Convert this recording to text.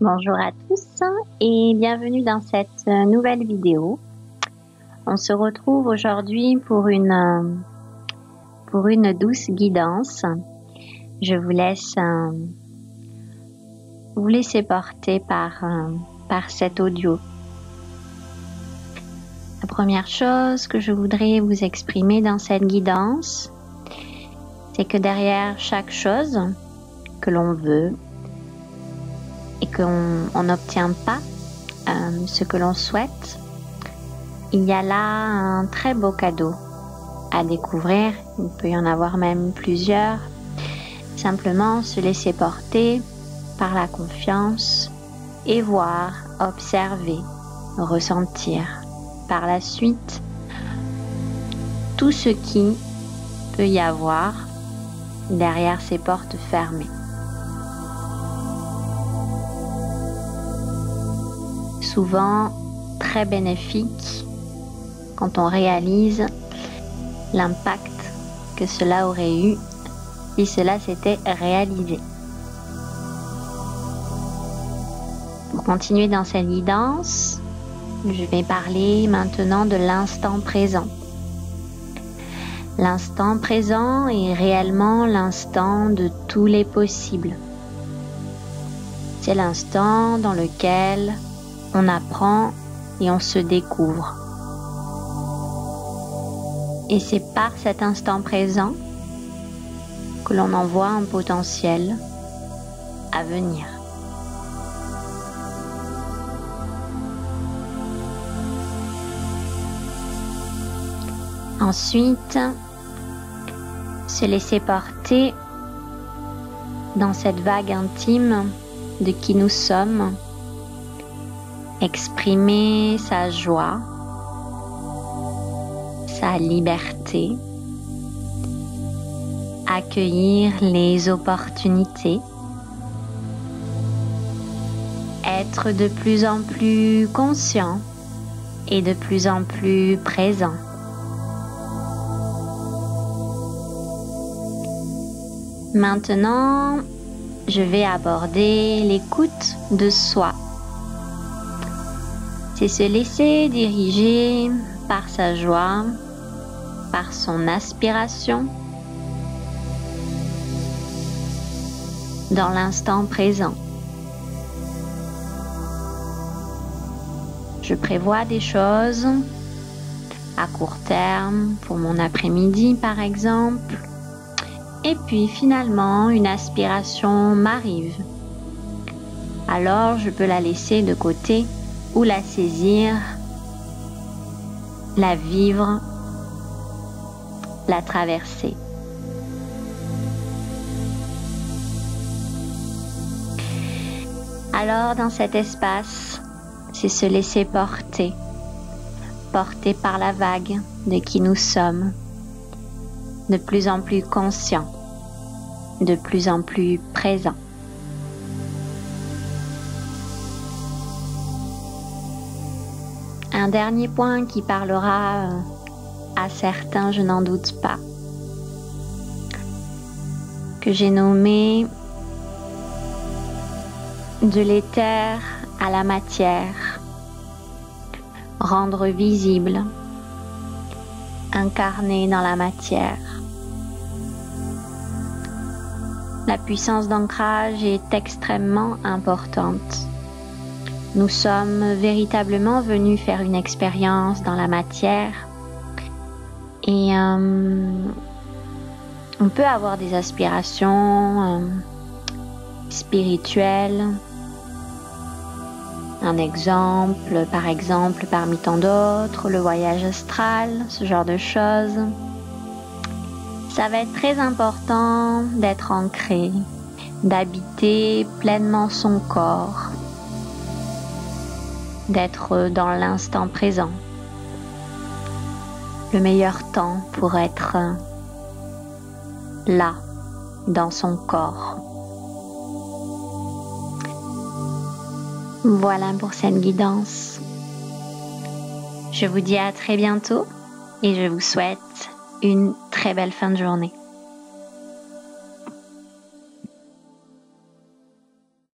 Bonjour à tous et bienvenue dans cette nouvelle vidéo. On se retrouve aujourd'hui pour une douce guidance. Je vous laisser porter par cet audio. La première chose que je voudrais vous exprimer dans cette guidance, c'est que derrière chaque chose que l'on veut et qu'on n'obtient pas ce que l'on souhaite, il y a là un très beau cadeau à découvrir. Il peut y en avoir même plusieurs. Simplement se laisser porter par la confiance et voir, observer, ressentir par la suite tout ce qui peut y avoir derrière ces portes fermées. Souvent très bénéfique quand on réalise l'impact que cela aurait eu si cela s'était réalisé. Pour continuer dans cette guidance, je vais parler maintenant de l'instant présent. L'instant présent est réellement l'instant de tous les possibles. C'est l'instant dans lequel on apprend et on se découvre. Et c'est par cet instant présent que l'on envoie un potentiel à venir. Ensuite, se laisser porter dans cette vague intime de qui nous sommes, exprimer sa joie, sa liberté, accueillir les opportunités, être de plus en plus conscient et de plus en plus présent. Maintenant, je vais aborder l'écoute de soi. C'est se laisser diriger par sa joie, par son aspiration, dans l'instant présent. Je prévois des choses à court terme, pour mon après-midi par exemple, et puis finalement une aspiration m'arrive. Alors je peux la laisser de côté ou la saisir, la vivre, la traverser. Alors dans cet espace, c'est se laisser porter par la vague de qui nous sommes, de plus en plus conscient, de plus en plus présent. Un dernier point qui parlera à certains, je n'en doute pas, que j'ai nommé de l'éther à la matière, rendre visible, incarner dans la matière. La puissance d'ancrage est extrêmement importante. Nous sommes véritablement venus faire une expérience dans la matière et on peut avoir des aspirations spirituelles. Un exemple, par exemple, parmi tant d'autres, le voyage astral, ce genre de choses. Ça va être très important d'être ancré, d'habiter pleinement son corps, d'être dans l'instant présent. Le meilleur temps pour être là, dans son corps. Voilà pour cette guidance. Je vous dis à très bientôt et je vous souhaite une très belle fin de journée.